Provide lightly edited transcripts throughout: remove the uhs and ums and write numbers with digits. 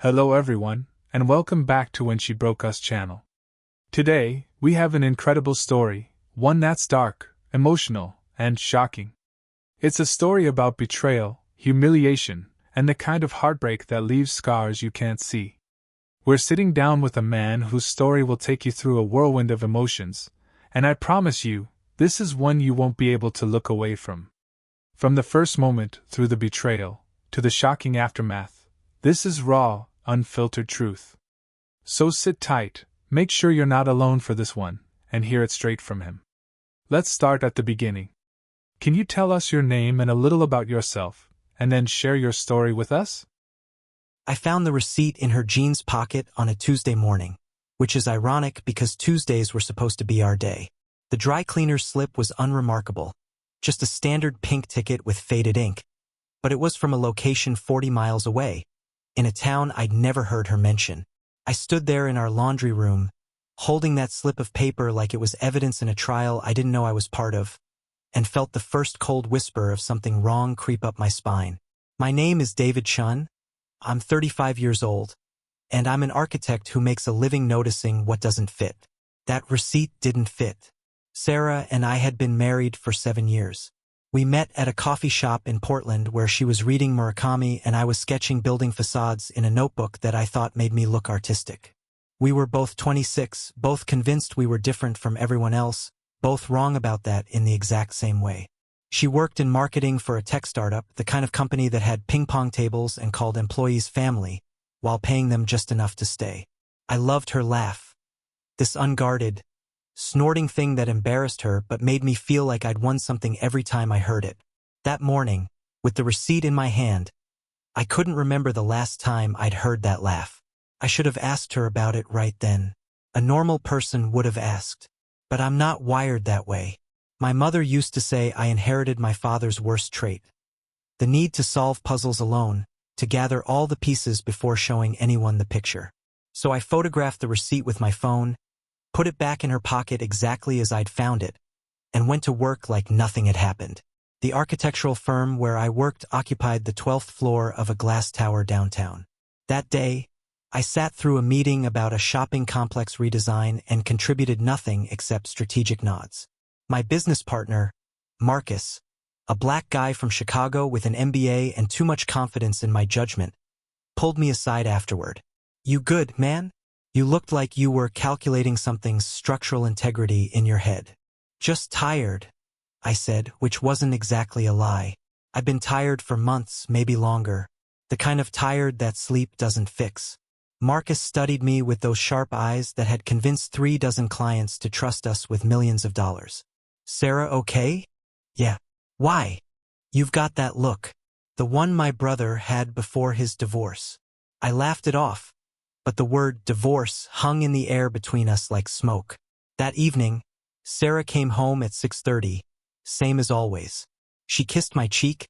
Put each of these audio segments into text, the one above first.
Hello everyone, and welcome back to When She Broke Us channel. Today, we have an incredible story, one that's dark, emotional, and shocking. It's a story about betrayal, humiliation, and the kind of heartbreak that leaves scars you can't see. We're sitting down with a man whose story will take you through a whirlwind of emotions, and I promise you, this is one you won't be able to look away from. From the first moment, through the betrayal, to the shocking aftermath, this is raw, unfiltered truth. So sit tight, make sure you're not alone for this one, and hear it straight from him. Let's start at the beginning. Can you tell us your name and a little about yourself, and then share your story with us? I found the receipt in her jeans pocket on a Tuesday morning, which is ironic because Tuesdays were supposed to be our day. The dry cleaner's slip was unremarkable, just a standard pink ticket with faded ink, but it was from a location 40 miles away, in a town I'd never heard her mention. I stood there in our laundry room, holding that slip of paper like it was evidence in a trial I didn't know I was part of, and felt the first cold whisper of something wrong creep up my spine. My name is David Chun. I'm 35 years old, and I'm an architect who makes a living noticing what doesn't fit. That receipt didn't fit. Sarah and I had been married for 7 years. We met at a coffee shop in Portland where she was reading Murakami and I was sketching building facades in a notebook that I thought made me look artistic. We were both 26, both convinced we were different from everyone else, both wrong about that in the exact same way. She worked in marketing for a tech startup, the kind of company that had ping-pong tables and called employees family, while paying them just enough to stay. I loved her laugh. This unguarded, snorting thing that embarrassed her but made me feel like I'd won something every time I heard it. That morning, with the receipt in my hand, I couldn't remember the last time I'd heard that laugh. I should have asked her about it right then. A normal person would have asked. But I'm not wired that way. My mother used to say I inherited my father's worst trait. The need to solve puzzles alone, to gather all the pieces before showing anyone the picture. So I photographed the receipt with my phone, put it back in her pocket exactly as I'd found it, and went to work like nothing had happened. The architectural firm where I worked occupied the 12th floor of a glass tower downtown. That day, I sat through a meeting about a shopping complex redesign and contributed nothing except strategic nods. My business partner, Marcus, a black guy from Chicago with an MBA and too much confidence in my judgment, pulled me aside afterward. "You good, man? You looked like you were calculating something's structural integrity in your head." "Just tired," I said, which wasn't exactly a lie. I've been tired for months, maybe longer. The kind of tired that sleep doesn't fix. Marcus studied me with those sharp eyes that had convinced 3 dozen clients to trust us with millions of dollars. "Sarah okay?" "Yeah." "Why?" "You've got that look. The one my brother had before his divorce." I laughed it off, but the word divorce hung in the air between us like smoke. That evening, Sarah came home at 6:30, same as always. She kissed my cheek,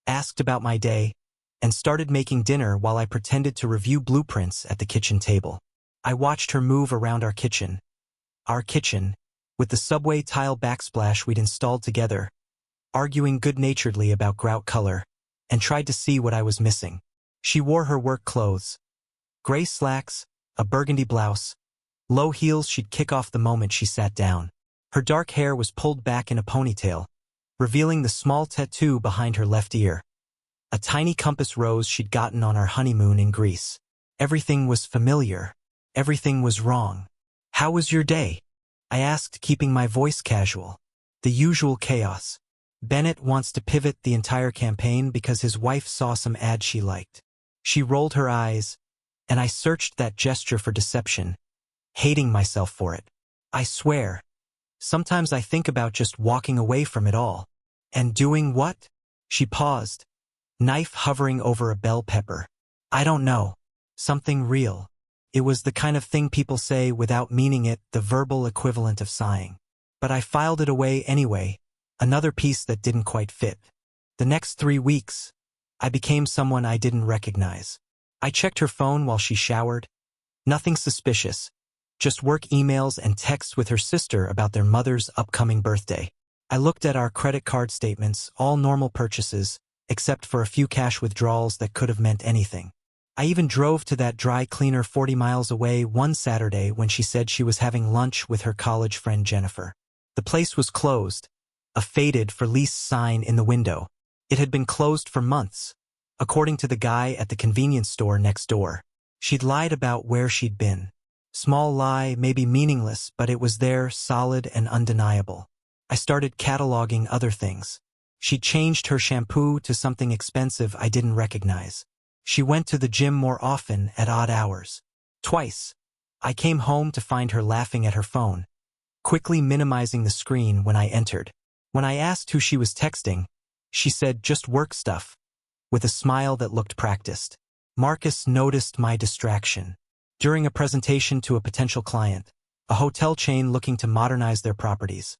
asked about my day, and started making dinner while I pretended to review blueprints at the kitchen table. I watched her move around our kitchen, with the subway tile backsplash we'd installed together, arguing good-naturedly about grout color, and tried to see what I was missing. She wore her work clothes. Gray slacks, a burgundy blouse, low heels she'd kick off the moment she sat down. Her dark hair was pulled back in a ponytail, revealing the small tattoo behind her left ear, a tiny compass rose she'd gotten on our honeymoon in Greece. Everything was familiar. Everything was wrong. "How was your day?" I asked, keeping my voice casual. "The usual chaos. Bennett wants to pivot the entire campaign because his wife saw some ad she liked." She rolled her eyes, and I searched that gesture for deception, hating myself for it. "I swear, sometimes I think about just walking away from it all." "And doing what?" She paused, knife hovering over a bell pepper. "I don't know. Something real." It was the kind of thing people say without meaning it, the verbal equivalent of sighing. But I filed it away anyway, another piece that didn't quite fit. The next 3 weeks, I became someone I didn't recognize. I checked her phone while she showered. Nothing suspicious, just work emails and texts with her sister about their mother's upcoming birthday. I looked at our credit card statements, all normal purchases, except for a few cash withdrawals that could have meant anything. I even drove to that dry cleaner 40 miles away one Saturday when she said she was having lunch with her college friend Jennifer. The place was closed, a faded for lease sign in the window. It had been closed for months, according to the guy at the convenience store next door. She'd lied about where she'd been. Small lie, maybe meaningless, but it was there, solid and undeniable. I started cataloging other things. She changed her shampoo to something expensive I didn't recognize. She went to the gym more often at odd hours. Twice. I came home to find her laughing at her phone, quickly minimizing the screen when I entered. When I asked who she was texting, she said just work stuff, with a smile that looked practiced. Marcus noticed my distraction. During a presentation to a potential client, a hotel chain looking to modernize their properties,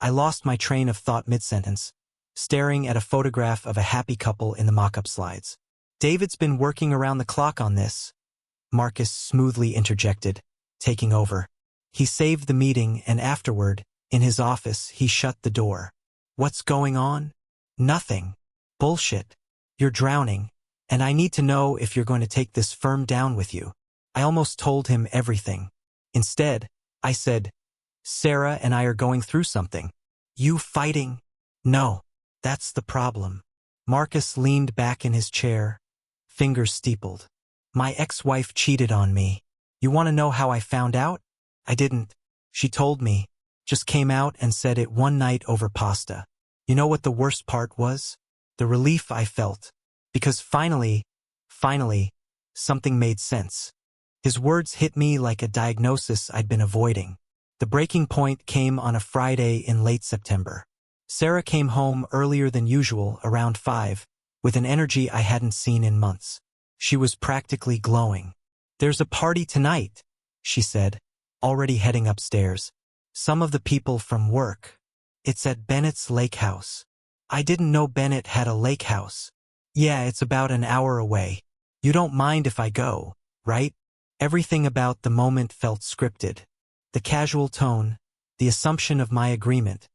I lost my train of thought mid-sentence, staring at a photograph of a happy couple in the mock-up slides. David's been working around the clock on this, Marcus smoothly interjected, taking over. He saved the meeting and afterward, in his office, he shut the door. What's going on? Nothing. Bullshit. You're drowning, and I need to know if you're going to take this firm down with you. I almost told him everything. Instead, I said, Sarah and I are going through something. You fighting? No, that's the problem. Marcus leaned back in his chair, fingers steepled. My ex-wife cheated on me. You want to know how I found out? I didn't. She told me. Just came out and said it one night over pasta. You know what the worst part was? The relief I felt. Because finally, something made sense. His words hit me like a diagnosis I'd been avoiding. The breaking point came on a Friday in late September. Sarah came home earlier than usual, around 5, with an energy I hadn't seen in months. She was practically glowing. There's a party tonight, she said, already heading upstairs. Some of the people from work. It's at Bennett's lake house. I didn't know Bennett had a lake house. Yeah, it's about an hour away. You don't mind if I go, right? Everything about the moment felt scripted. The casual tone, the assumption of my agreement,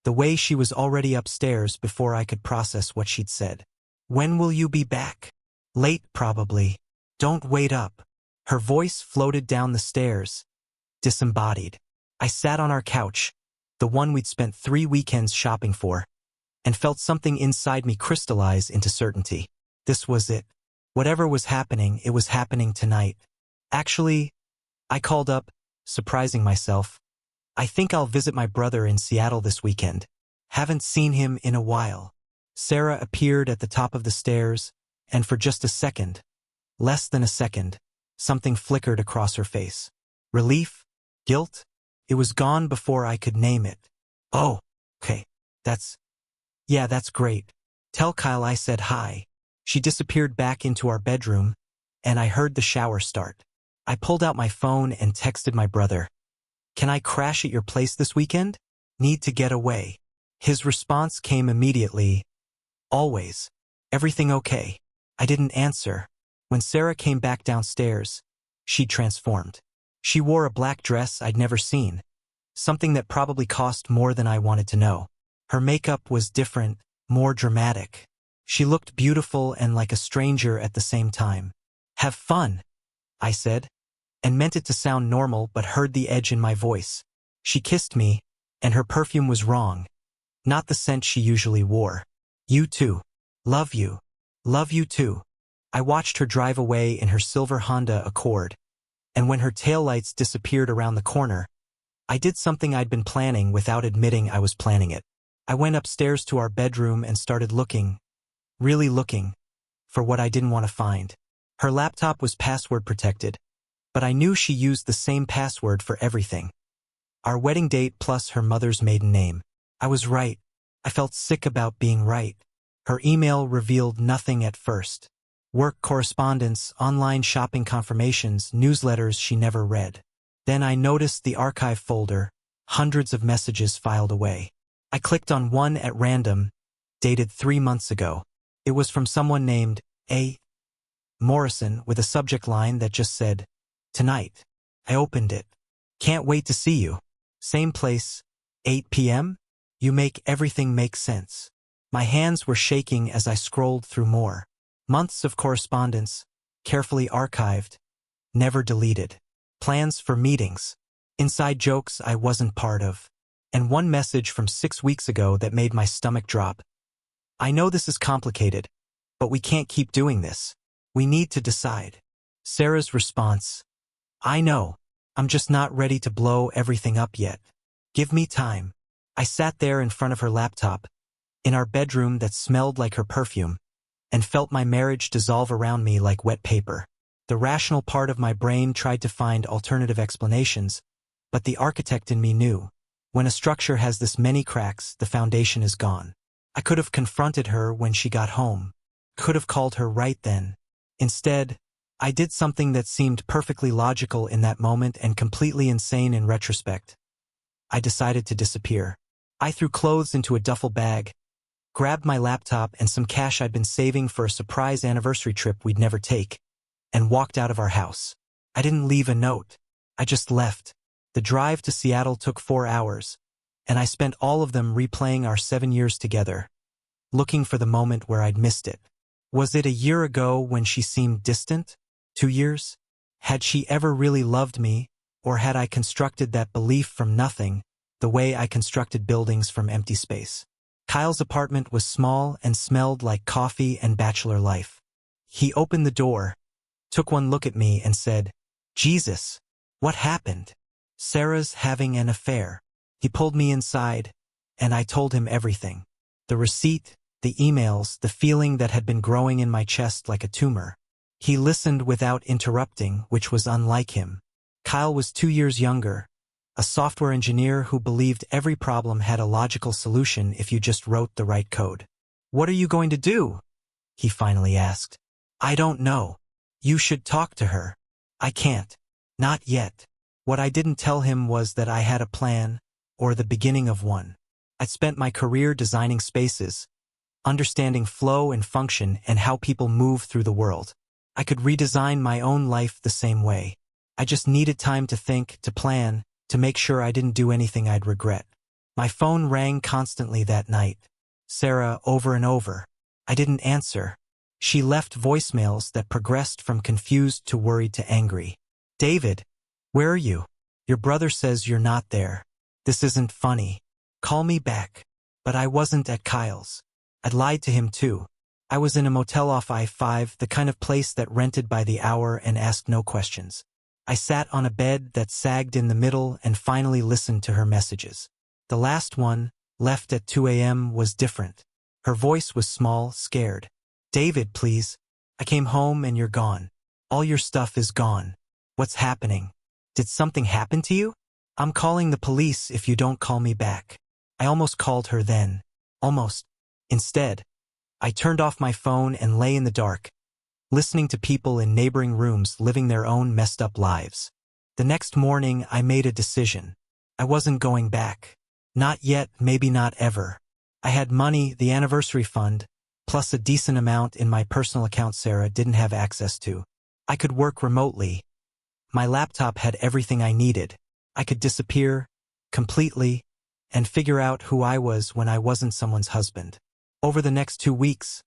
the way she was already upstairs before I could process what she'd said. When will you be back? Late, probably. Don't wait up. Her voice floated down the stairs, disembodied. I sat on our couch, the one we'd spent 3 weekends shopping for, and felt something inside me crystallize into certainty. This was it. Whatever was happening, it was happening tonight. Actually, I called up, surprising myself. I think I'll visit my brother in Seattle this weekend. Haven't seen him in a while. Sarah appeared at the top of the stairs, and for just a second, less than a second, something flickered across her face. Relief? Guilt? It was gone before I could name it. Oh, okay, that's great. Tell Kyle I said hi. She disappeared back into our bedroom, and I heard the shower start. I pulled out my phone and texted my brother. Can I crash at your place this weekend? Need to get away. His response came immediately. Always. Everything okay? I didn't answer. When Sarah came back downstairs, she transformed. She wore a black dress I'd never seen, something that probably cost more than I wanted to know. Her makeup was different, more dramatic. She looked beautiful and like a stranger at the same time. Have fun, I said, and meant it to sound normal but heard the edge in my voice. She kissed me, and her perfume was wrong. Not the scent she usually wore. You too. Love you. Love you too. I watched her drive away in her silver Honda Accord, and when her taillights disappeared around the corner, I did something I'd been planning without admitting I was planning it. I went upstairs to our bedroom and started looking, really looking, for what I didn't want to find. Her laptop was password protected, but I knew she used the same password for everything. Our wedding date plus her mother's maiden name. I was right. I felt sick about being right. Her email revealed nothing at first. Work correspondence, online shopping confirmations, newsletters she never read. Then I noticed the archive folder, hundreds of messages filed away. I clicked on one at random, dated 3 months ago. It was from someone named A. Morrison with a subject line that just said, "Tonight." I opened it. "Can't wait to see you. Same place, 8 p.m.? You make everything make sense." My hands were shaking as I scrolled through more. Months of correspondence, carefully archived, never deleted. Plans for meetings, inside jokes I wasn't part of, and one message from 6 weeks ago that made my stomach drop. I know this is complicated, but we can't keep doing this. We need to decide. Sarah's response: I know. I'm just not ready to blow everything up yet. Give me time. I sat there in front of her laptop, in our bedroom that smelled like her perfume, and felt my marriage dissolve around me like wet paper. The rational part of my brain tried to find alternative explanations, but the architect in me knew. When a structure has this many cracks, the foundation is gone. I could have confronted her when she got home. Could have called her right then. Instead, I did something that seemed perfectly logical in that moment and completely insane in retrospect. I decided to disappear. I threw clothes into a duffel bag, grabbed my laptop and some cash I'd been saving for a surprise anniversary trip we'd never take, and walked out of our house. I didn't leave a note. I just left. The drive to Seattle took 4 hours, and I spent all of them replaying our 7 years together, looking for the moment where I'd missed it. Was it a year ago when she seemed distant? 2 years? Had she ever really loved me, or had I constructed that belief from nothing, the way I constructed buildings from empty space? Kyle's apartment was small and smelled like coffee and bachelor life. He opened the door, took one look at me and said, "Jesus, what happened?" "Sarah's having an affair." He pulled me inside, and I told him everything. The receipt, the emails, the feeling that had been growing in my chest like a tumor. He listened without interrupting, which was unlike him. Kyle was 2 years younger, a software engineer who believed every problem had a logical solution if you just wrote the right code. "What are you going to do?" he finally asked. "I don't know. You should talk to her." "I can't. Not yet." What I didn't tell him was that I had a plan, or the beginning of one. I'd spent my career designing spaces, understanding flow and function and how people move through the world. I could redesign my own life the same way. I just needed time to think, to plan, to make sure I didn't do anything I'd regret. My phone rang constantly that night. Sarah, over and over. I didn't answer. She left voicemails that progressed from confused to worried to angry. "David, where are you? Your brother says you're not there. This isn't funny. Call me back." But I wasn't at Kyle's. I'd lied to him too. I was in a motel off I-5, the kind of place that rented by the hour and asked no questions. I sat on a bed that sagged in the middle and finally listened to her messages. The last one, left at 2 a.m., was different. Her voice was small, scared. "David, please. I came home and you're gone. All your stuff is gone. What's happening? Did something happen to you? I'm calling the police if you don't call me back." I almost called her then. Almost. Instead, I turned off my phone and lay in the dark, listening to people in neighboring rooms living their own messed up lives. The next morning, I made a decision. I wasn't going back. Not yet, maybe not ever. I had money, the anniversary fund, plus a decent amount in my personal account Sarah didn't have access to. I could work remotely. My laptop had everything I needed. I could disappear, completely, and figure out who I was when I wasn't someone's husband. Over the next 2 weeks,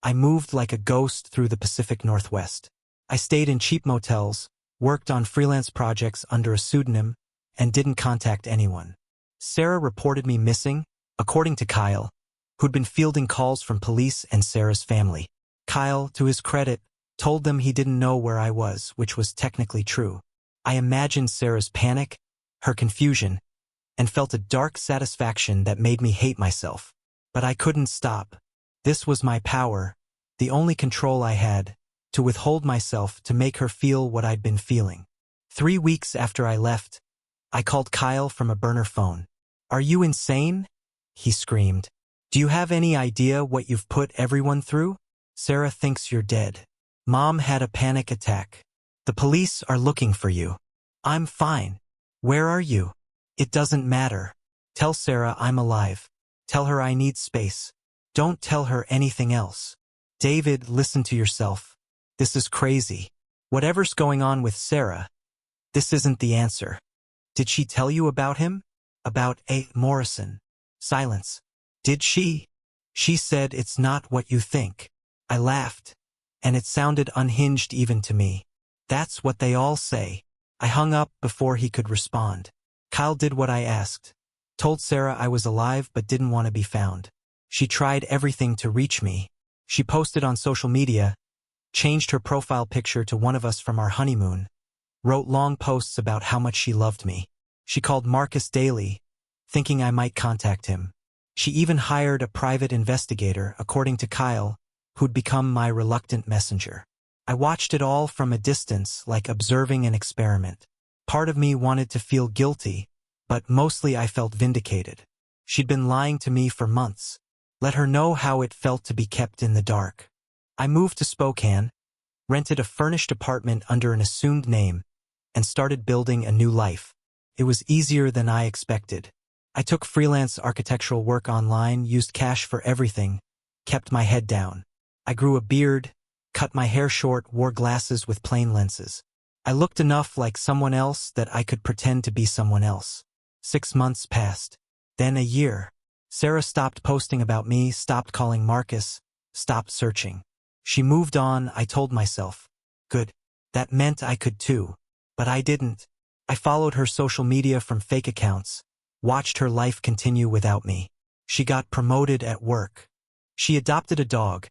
I moved like a ghost through the Pacific Northwest. I stayed in cheap motels, worked on freelance projects under a pseudonym, and didn't contact anyone. Sarah reported me missing, according to Kyle, who'd been fielding calls from police and Sarah's family. Kyle, to his credit, told them he didn't know where I was, which was technically true. I imagined Sarah's panic, her confusion, and felt a dark satisfaction that made me hate myself. But I couldn't stop. This was my power, the only control I had, to withhold myself to make her feel what I'd been feeling. 3 weeks after I left, I called Kyle from a burner phone. "Are you insane?" he screamed. "Do you have any idea what you've put everyone through? Sarah thinks you're dead. Mom had a panic attack. The police are looking for you." "I'm fine. Where are you?" "It doesn't matter. Tell Sarah I'm alive. Tell her I need space. Don't tell her anything else." "David, listen to yourself. This is crazy. Whatever's going on with Sarah, this isn't the answer." "Did she tell you about him? About Morrison?" Silence. "Did she?" "She said it's not what you think." I laughed. and it sounded unhinged even to me. That's what they all say. I hung up before he could respond. Kyle did what I asked. Told Sarah I was alive but didn't want to be found. She tried everything to reach me. She posted on social media, changed her profile picture to one of us from our honeymoon, wrote long posts about how much she loved me. She called Marcus daily, thinking I might contact him. She even hired a private investigator, according to Kyle, who'd become my reluctant messenger. I watched it all from a distance, like observing an experiment. Part of me wanted to feel guilty, but mostly I felt vindicated. She'd been lying to me for months. Let her know how it felt to be kept in the dark. I moved to Spokane, rented a furnished apartment under an assumed name, and started building a new life. It was easier than I expected. I took freelance architectural work online, used cash for everything, kept my head down. I grew a beard, cut my hair short, wore glasses with plain lenses. I looked enough like someone else that I could pretend to be someone else. 6 months passed. Then a year. Sarah stopped posting about me, stopped calling Marcus, stopped searching. She moved on, I told myself. Good. That meant I could too. But I didn't. I followed her social media from fake accounts, watched her life continue without me. She got promoted at work. She adopted a dog,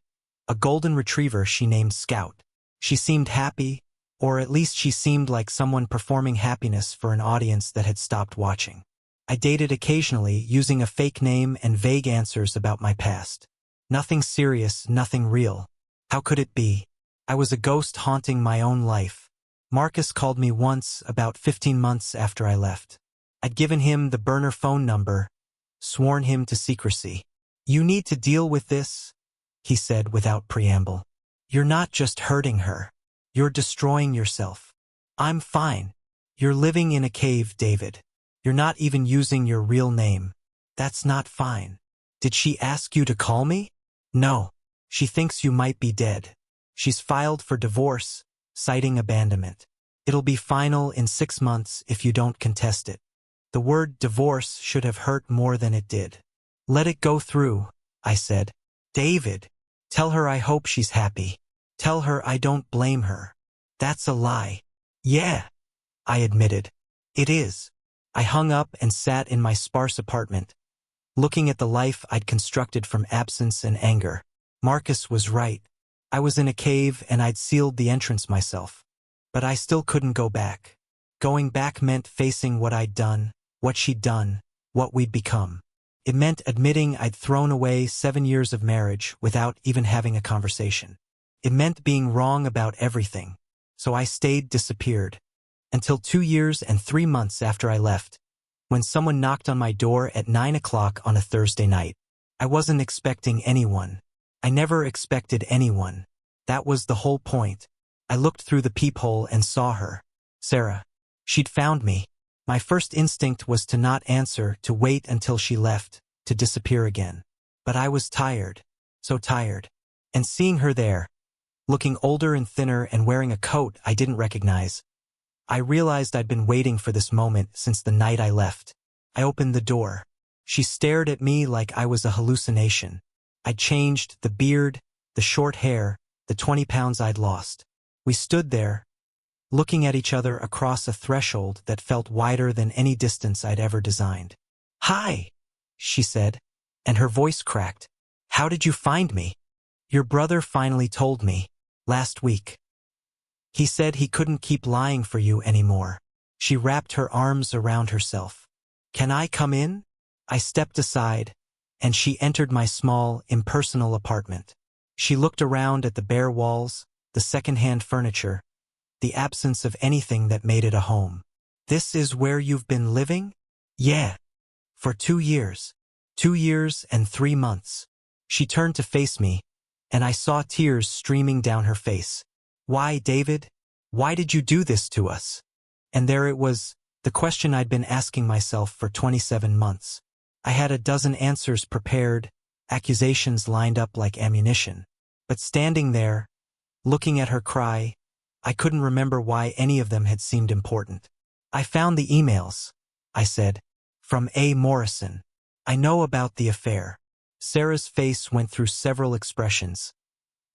a golden retriever she named Scout. She seemed happy, or at least she seemed like someone performing happiness for an audience that had stopped watching. I dated occasionally, using a fake name and vague answers about my past. Nothing serious, nothing real. How could it be? I was a ghost haunting my own life. Marcus called me once, about 15 months after I left. I'd given him the burner phone number, sworn him to secrecy. "You need to deal with this," he said without preamble. "You're not just hurting her. You're destroying yourself." "I'm fine. You're living in a cave, David. You're not even using your real name. That's not fine." "Did she ask you to call me?" "No. She thinks you might be dead. She's filed for divorce, citing abandonment. It'll be final in 6 months if you don't contest it." The word divorce should have hurt more than it did. "Let it go through," I said. "David, tell her I hope she's happy. Tell her I don't blame her." "That's a lie." "Yeah," I admitted. "It is." I hung up and sat in my sparse apartment, looking at the life I'd constructed from absence and anger. Marcus was right. I was in a cave and I'd sealed the entrance myself. But I still couldn't go back. Going back meant facing what I'd done, what she'd done, what we'd become. It meant admitting I'd thrown away 7 years of marriage without even having a conversation. It meant being wrong about everything. So I stayed disappeared. Until 2 years and 3 months after I left, when someone knocked on my door at 9 o'clock on a Thursday night. I wasn't expecting anyone. I never expected anyone. That was the whole point. I looked through the peephole and saw her. Sarah. She'd found me. My first instinct was to not answer, to wait until she left, to disappear again. But I was tired. So tired. And seeing her there, looking older and thinner and wearing a coat I didn't recognize, I realized I'd been waiting for this moment since the night I left. I opened the door. She stared at me like I was a hallucination. I'd changed, the beard, the short hair, the 20 pounds I'd lost. We stood there, looking at each other across a threshold that felt wider than any distance I'd ever designed. "Hi," she said, and her voice cracked. "How did you find me?" "Your brother finally told me. Last week. He said he couldn't keep lying for you anymore." She wrapped her arms around herself. "Can I come in?" I stepped aside, and she entered my small, impersonal apartment. She looked around at the bare walls, the second-hand furniture, the absence of anything that made it a home. "This is where you've been living?" "Yeah. For 2 years. 2 years and 3 months. She turned to face me, and I saw tears streaming down her face. "Why, David? Why did you do this to us?" And there it was, the question I'd been asking myself for 27 months. I had a dozen answers prepared, accusations lined up like ammunition. But standing there, looking at her cry, I couldn't remember why any of them had seemed important. "I found the emails," I said, "from A. Morrison. I know about the affair." Sarah's face went through several expressions.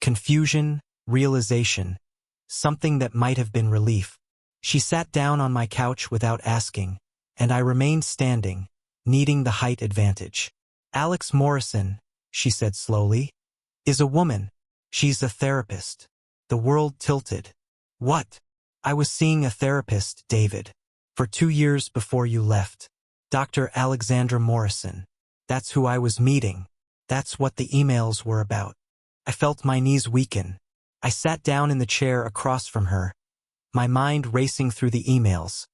Confusion, realization, something that might have been relief. She sat down on my couch without asking, and I remained standing, needing the height advantage. Alex Morrison, she said slowly, is a woman. She's a therapist. The world tilted. What? I was seeing a therapist, David. For 2 years before you left. Dr. Alexandra Morrison. That's who I was meeting. That's what the emails were about. I felt my knees weaken. I sat down in the chair across from her, my mind racing through the emails,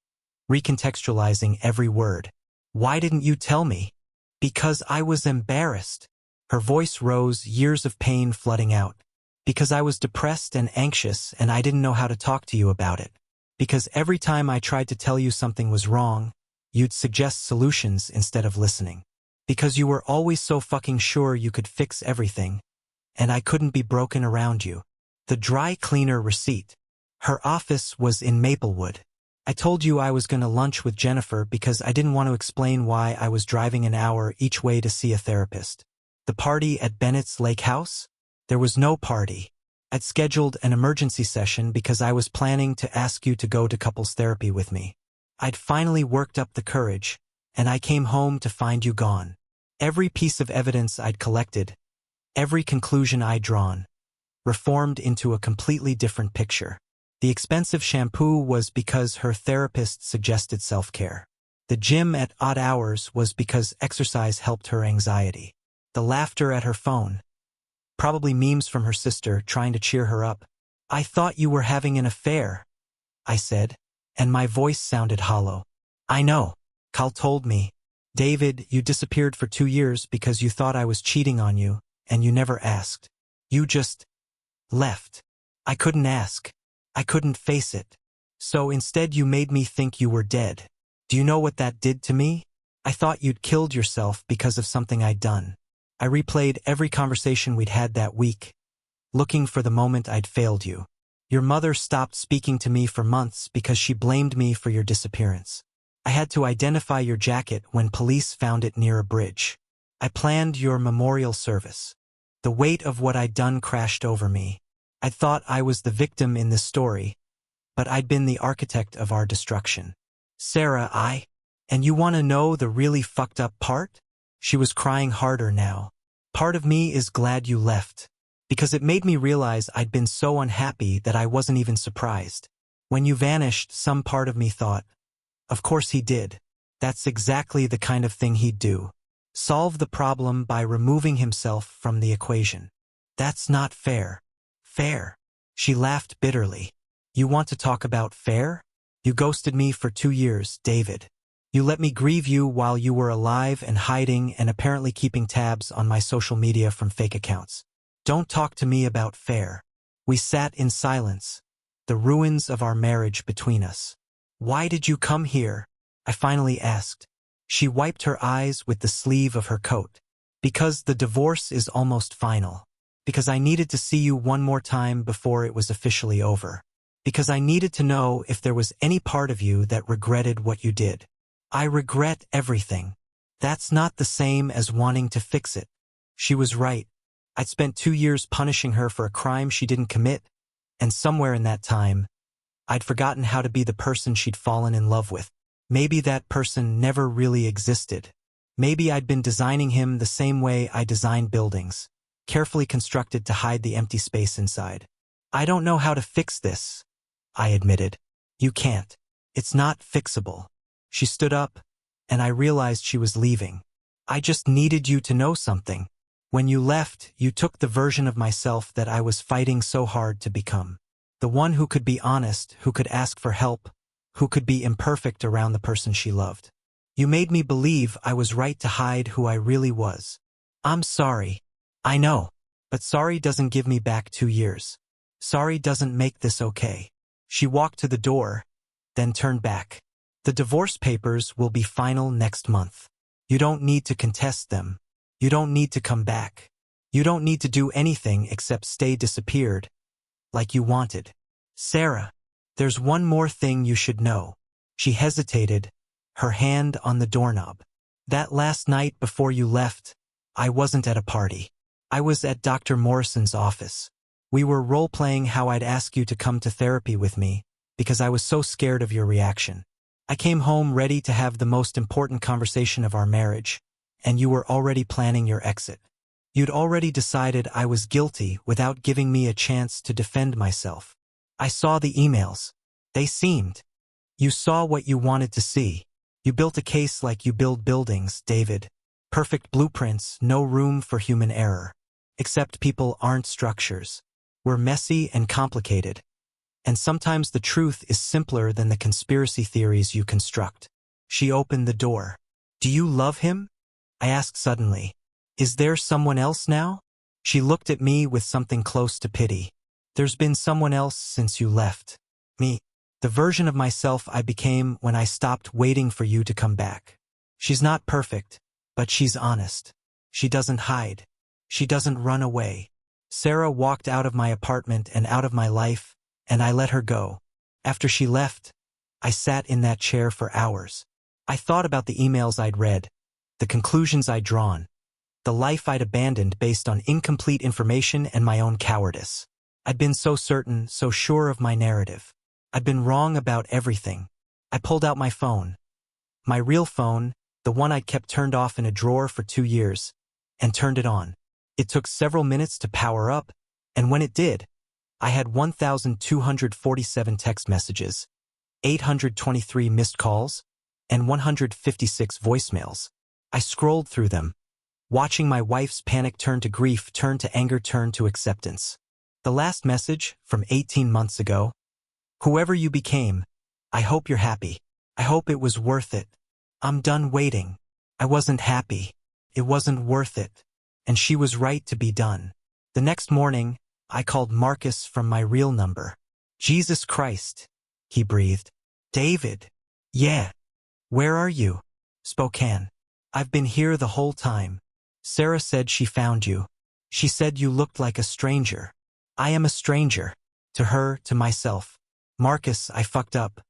recontextualizing every word. Why didn't you tell me? Because I was embarrassed. Her voice rose, years of pain flooding out. Because I was depressed and anxious and I didn't know how to talk to you about it. Because every time I tried to tell you something was wrong, you'd suggest solutions instead of listening. Because you were always so fucking sure you could fix everything, and I couldn't be broken around you. The dry cleaner receipt. Her office was in Maplewood. I told you I was going to lunch with Jennifer because I didn't want to explain why I was driving an hour each way to see a therapist. The party at Bennett's Lake House? There was no party. I'd scheduled an emergency session because I was planning to ask you to go to couples therapy with me. I'd finally worked up the courage, and I came home to find you gone. Every piece of evidence I'd collected, every conclusion I'd drawn, reformed into a completely different picture. The expensive shampoo was because her therapist suggested self-care. The gym at odd hours was because exercise helped her anxiety. The laughter at her phone, probably memes from her sister trying to cheer her up. I thought you were having an affair, I said, and my voice sounded hollow. I know, Cal told me. David, you disappeared for 2 years because you thought I was cheating on you, and you never asked. You just left. I couldn't ask. I couldn't face it. So instead you made me think you were dead. Do you know what that did to me? I thought you'd killed yourself because of something I'd done. I replayed every conversation we'd had that week, looking for the moment I'd failed you. Your mother stopped speaking to me for months because she blamed me for your disappearance. I had to identify your jacket when police found it near a bridge. I planned your memorial service. The weight of what I'd done crashed over me. I thought I was the victim in this story, but I'd been the architect of our destruction. Sarah, and you want to know the really fucked up part? She was crying harder now. Part of me is glad you left, because it made me realize I'd been so unhappy that I wasn't even surprised. When you vanished, some part of me thought, of course he did. That's exactly the kind of thing he'd do. Solve the problem by removing himself from the equation. That's not fair. Fair. She laughed bitterly. You want to talk about fair? You ghosted me for 2 years, David. You let me grieve you while you were alive and hiding and apparently keeping tabs on my social media from fake accounts. Don't talk to me about fair. We sat in silence, the ruins of our marriage between us. Why did you come here? I finally asked. She wiped her eyes with the sleeve of her coat. Because the divorce is almost final. Because I needed to see you one more time before it was officially over. Because I needed to know if there was any part of you that regretted what you did. I regret everything. That's not the same as wanting to fix it. She was right. I'd spent 2 years punishing her for a crime she didn't commit, and somewhere in that time, I'd forgotten how to be the person she'd fallen in love with. Maybe that person never really existed. Maybe I'd been designing him the same way I design buildings, carefully constructed to hide the empty space inside. I don't know how to fix this, I admitted. You can't. It's not fixable. She stood up, and I realized she was leaving. I just needed you to know something. When you left, you took the version of myself that I was fighting so hard to become. The one who could be honest, who could ask for help, who could be imperfect around the person she loved. You made me believe I was right to hide who I really was. I'm sorry. I know. But sorry doesn't give me back 2 years. Sorry doesn't make this okay. She walked to the door, then turned back. The divorce papers will be final next month. You don't need to contest them. You don't need to come back. You don't need to do anything except stay disappeared, like you wanted. Sarah, there's one more thing you should know. She hesitated, her hand on the doorknob. That last night before you left, I wasn't at a party. I was at Dr. Morrison's office. We were role-playing how I'd ask you to come to therapy with me, because I was so scared of your reaction. I came home ready to have the most important conversation of our marriage, and you were already planning your exit. You'd already decided I was guilty without giving me a chance to defend myself. I saw the emails. They seemed. You saw what you wanted to see. You built a case like you build buildings, David. Perfect blueprints, no room for human error. Except people aren't structures. We're messy and complicated. And sometimes the truth is simpler than the conspiracy theories you construct. She opened the door. Do you love him? I asked suddenly. Is there someone else now? She looked at me with something close to pity. There's been someone else since you left. Me. The version of myself I became when I stopped waiting for you to come back. She's not perfect, but she's honest. She doesn't hide. She doesn't run away. Sarah walked out of my apartment and out of my life, and I let her go. After she left, I sat in that chair for hours. I thought about the emails I'd read, the conclusions I'd drawn, the life I'd abandoned based on incomplete information and my own cowardice. I'd been so certain, so sure of my narrative. I'd been wrong about everything. I pulled out my phone. My real phone, the one I'd kept turned off in a drawer for 2 years, and turned it on. It took several minutes to power up, and when it did, I had 1,247 text messages, 823 missed calls, and 156 voicemails. I scrolled through them, watching my wife's panic turn to grief, turn to anger, turn to acceptance. The last message, from 18 months ago, whoever you became, I hope you're happy. I hope it was worth it. I'm done waiting. I wasn't happy. It wasn't worth it. And she was right to be done. The next morning, I called Marcus from my real number. Jesus Christ, he breathed. David. Yeah. Where are you? Spokane. I've been here the whole time. Sarah said she found you. She said you looked like a stranger. I am a stranger. To her, to myself. Marcus, I fucked up.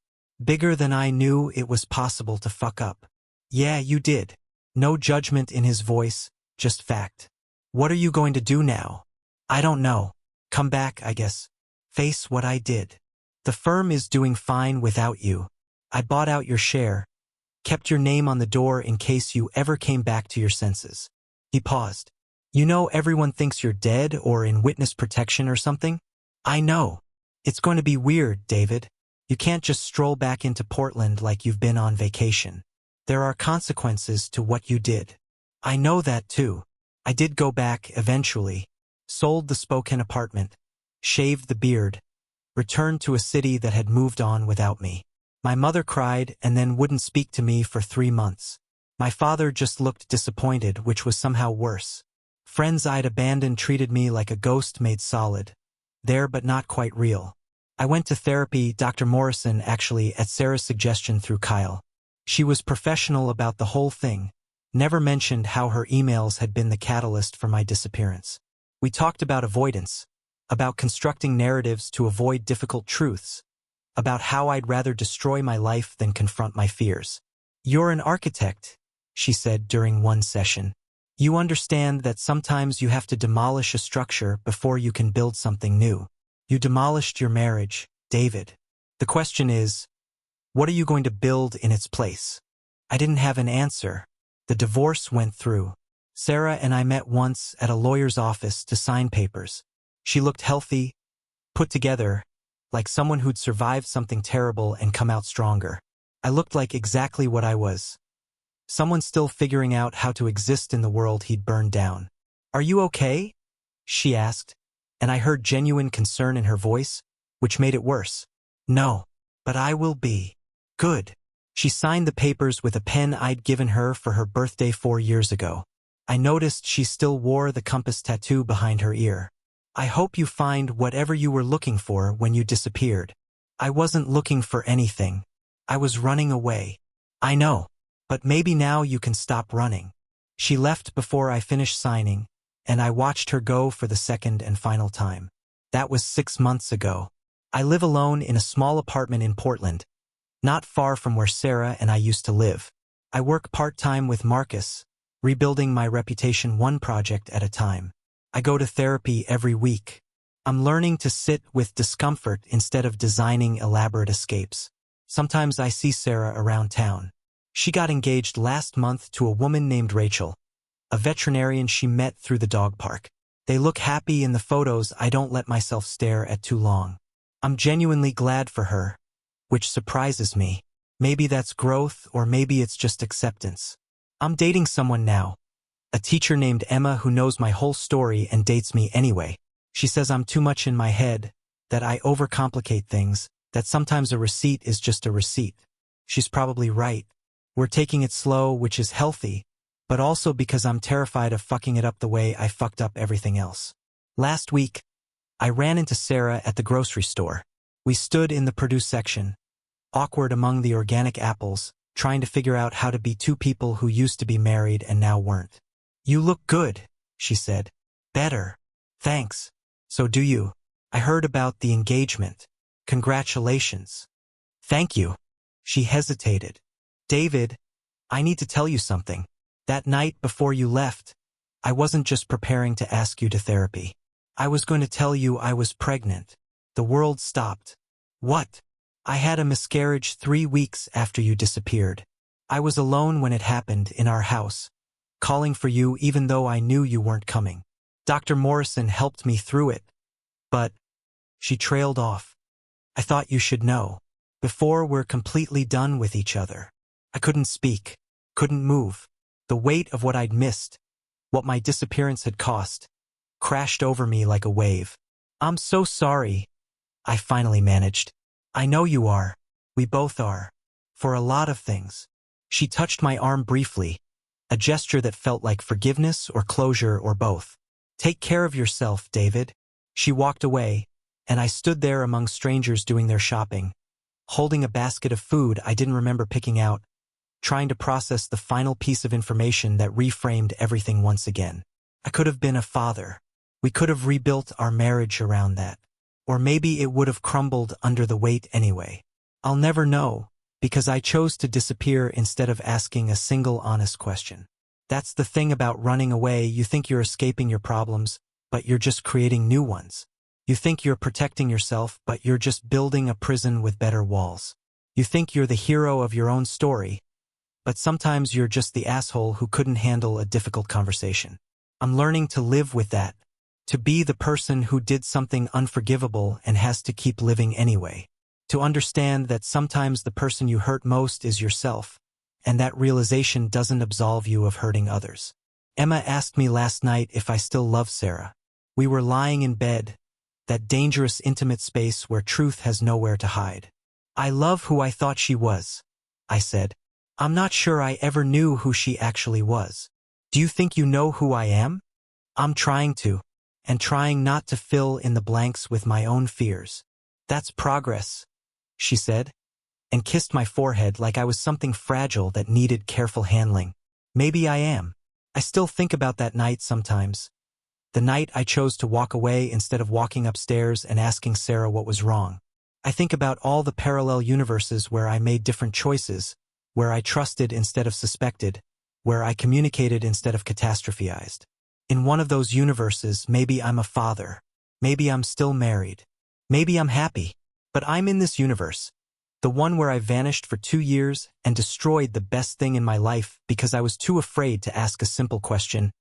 Bigger than I knew it was possible to fuck up. Yeah, you did. No judgment in his voice, just fact. What are you going to do now? I don't know. Come back, I guess. Face what I did. The firm is doing fine without you. I bought out your share. Kept your name on the door in case you ever came back to your senses. He paused. You know everyone thinks you're dead or in witness protection or something? I know. It's going to be weird, David. You can't just stroll back into Portland like you've been on vacation. There are consequences to what you did. I know that too. I did go back eventually, sold the Spokane apartment, shaved the beard, returned to a city that had moved on without me. My mother cried and then wouldn't speak to me for 3 months. My father just looked disappointed, which was somehow worse. Friends I'd abandoned treated me like a ghost made solid. There but not quite real. I went to therapy, Dr. Morrison actually, at Sarah's suggestion through Kyle. She was professional about the whole thing, never mentioned how her emails had been the catalyst for my disappearance. We talked about avoidance, about constructing narratives to avoid difficult truths, about how I'd rather destroy my life than confront my fears. You're an architect, she said during one session. You understand that sometimes you have to demolish a structure before you can build something new. You demolished your marriage, David. The question is, what are you going to build in its place? I didn't have an answer. The divorce went through. Sarah and I met once at a lawyer's office to sign papers. She looked healthy, put together, like someone who'd survived something terrible and come out stronger. I looked like exactly what I was. Someone still figuring out how to exist in the world he'd burned down. Are you okay? She asked, and I heard genuine concern in her voice, which made it worse. No, but I will be. Good. She signed the papers with a pen I'd given her for her birthday 4 years ago. I noticed she still wore the compass tattoo behind her ear. I hope you find whatever you were looking for when you disappeared. I wasn't looking for anything. I was running away. I know. But maybe now you can stop running. She left before I finished signing, and I watched her go for the second and final time. That was 6 months ago. I live alone in a small apartment in Portland, not far from where Sarah and I used to live. I work part-time with Marcus, rebuilding my reputation one project at a time. I go to therapy every week. I'm learning to sit with discomfort instead of designing elaborate escapes. Sometimes I see Sarah around town. She got engaged last month to a woman named Rachel, a veterinarian she met through the dog park. They look happy in the photos. I don't let myself stare at too long. I'm genuinely glad for her, which surprises me. Maybe that's growth, or maybe it's just acceptance. I'm dating someone now, a teacher named Emma who knows my whole story and dates me anyway. She says I'm too much in my head, that I overcomplicate things, that sometimes a receipt is just a receipt. She's probably right. We're taking it slow, which is healthy, but also because I'm terrified of fucking it up the way I fucked up everything else. Last week, I ran into Sarah at the grocery store. We stood in the produce section, awkward among the organic apples, trying to figure out how to be two people who used to be married and now weren't. "You look good," she said. "Better. Thanks. So do you. I heard about the engagement. Congratulations." "Thank you." She hesitated. "David, I need to tell you something. That night before you left, I wasn't just preparing to ask you to therapy. I was going to tell you I was pregnant." The world stopped. "What?" "I had a miscarriage 3 weeks after you disappeared. I was alone when it happened in our house, calling for you even though I knew you weren't coming. Dr. Morrison helped me through it. But..." She trailed off. "I thought you should know. Before we're completely done with each other." I couldn't speak, couldn't move. The weight of what I'd missed, what my disappearance had cost, crashed over me like a wave. "I'm so sorry," I finally managed. "I know you are. We both are. For a lot of things." She touched my arm briefly, a gesture that felt like forgiveness or closure or both. "Take care of yourself, David." She walked away, and I stood there among strangers doing their shopping, holding a basket of food I didn't remember picking out, trying to process the final piece of information that reframed everything once again. I could have been a father. We could have rebuilt our marriage around that. Or maybe it would have crumbled under the weight anyway. I'll never know, because I chose to disappear instead of asking a single honest question. That's the thing about running away. You think you're escaping your problems, but you're just creating new ones. You think you're protecting yourself, but you're just building a prison with better walls. You think you're the hero of your own story, but sometimes you're just the asshole who couldn't handle a difficult conversation. I'm learning to live with that, to be the person who did something unforgivable and has to keep living anyway. To understand that sometimes the person you hurt most is yourself, and that realization doesn't absolve you of hurting others. Emma asked me last night if I still love Sarah. We were lying in bed, that dangerous intimate space where truth has nowhere to hide. "I love who I thought she was," I said. "I'm not sure I ever knew who she actually was." "Do you think you know who I am?" "I'm trying to, and trying not to fill in the blanks with my own fears." "That's progress," she said, and kissed my forehead like I was something fragile that needed careful handling. Maybe I am. I still think about that night sometimes. The night I chose to walk away instead of walking upstairs and asking Sarah what was wrong. I think about all the parallel universes where I made different choices, where I trusted instead of suspected, where I communicated instead of catastrophized. In one of those universes, maybe I'm a father. Maybe I'm still married. Maybe I'm happy. But I'm in this universe, the one where I vanished for 2 years and destroyed the best thing in my life because I was too afraid to ask a simple question.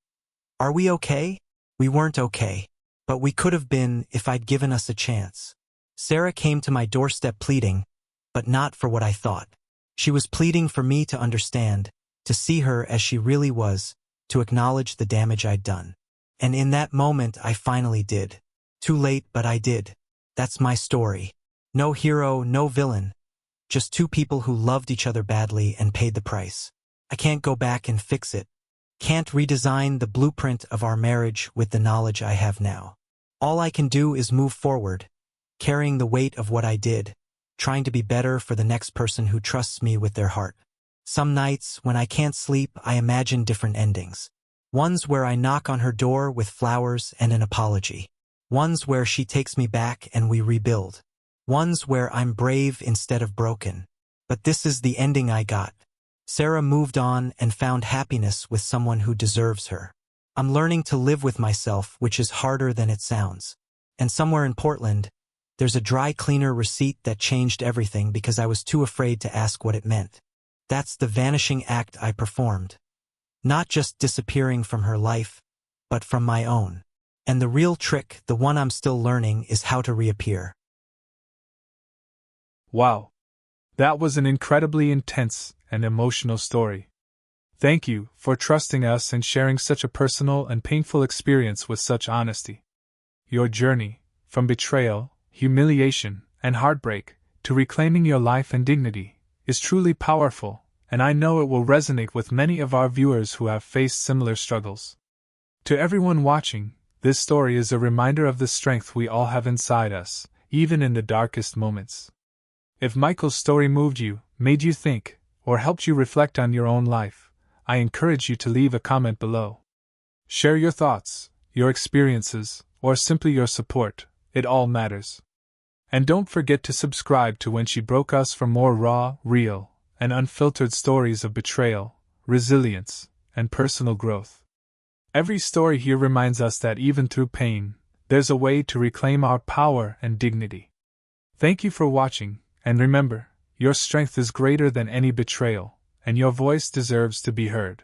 Are we okay? We weren't okay. But we could have been if I'd given us a chance. Sarah came to my doorstep pleading, but not for what I thought. She was pleading for me to understand, to see her as she really was, to acknowledge the damage I'd done. And in that moment I finally did. Too late, but I did. That's my story. No hero, no villain. Just two people who loved each other badly and paid the price. I can't go back and fix it. Can't redesign the blueprint of our marriage with the knowledge I have now. All I can do is move forward, carrying the weight of what I did, trying to be better for the next person who trusts me with their heart. Some nights, when I can't sleep, I imagine different endings. Ones where I knock on her door with flowers and an apology. Ones where she takes me back and we rebuild. Ones where I'm brave instead of broken. But this is the ending I got. Sarah moved on and found happiness with someone who deserves her. I'm learning to live with myself, which is harder than it sounds. And somewhere in Portland, there's a dry cleaner receipt that changed everything because I was too afraid to ask what it meant. That's the vanishing act I performed. Not just disappearing from her life, but from my own. And the real trick, the one I'm still learning, is how to reappear. Wow. That was an incredibly intense and emotional story. Thank you for trusting us and sharing such a personal and painful experience with such honesty. Your journey, from betrayal, humiliation, and heartbreak, to reclaiming your life and dignity, is truly powerful, and I know it will resonate with many of our viewers who have faced similar struggles. To everyone watching, this story is a reminder of the strength we all have inside us, even in the darkest moments. If Michael's story moved you, made you think, or helped you reflect on your own life, I encourage you to leave a comment below. Share your thoughts, your experiences, or simply your support, it all matters. And don't forget to subscribe to When She Broke Us for more raw, real, and unfiltered stories of betrayal, resilience, and personal growth. Every story here reminds us that even through pain, there's a way to reclaim our power and dignity. Thank you for watching, and remember, your strength is greater than any betrayal, and your voice deserves to be heard.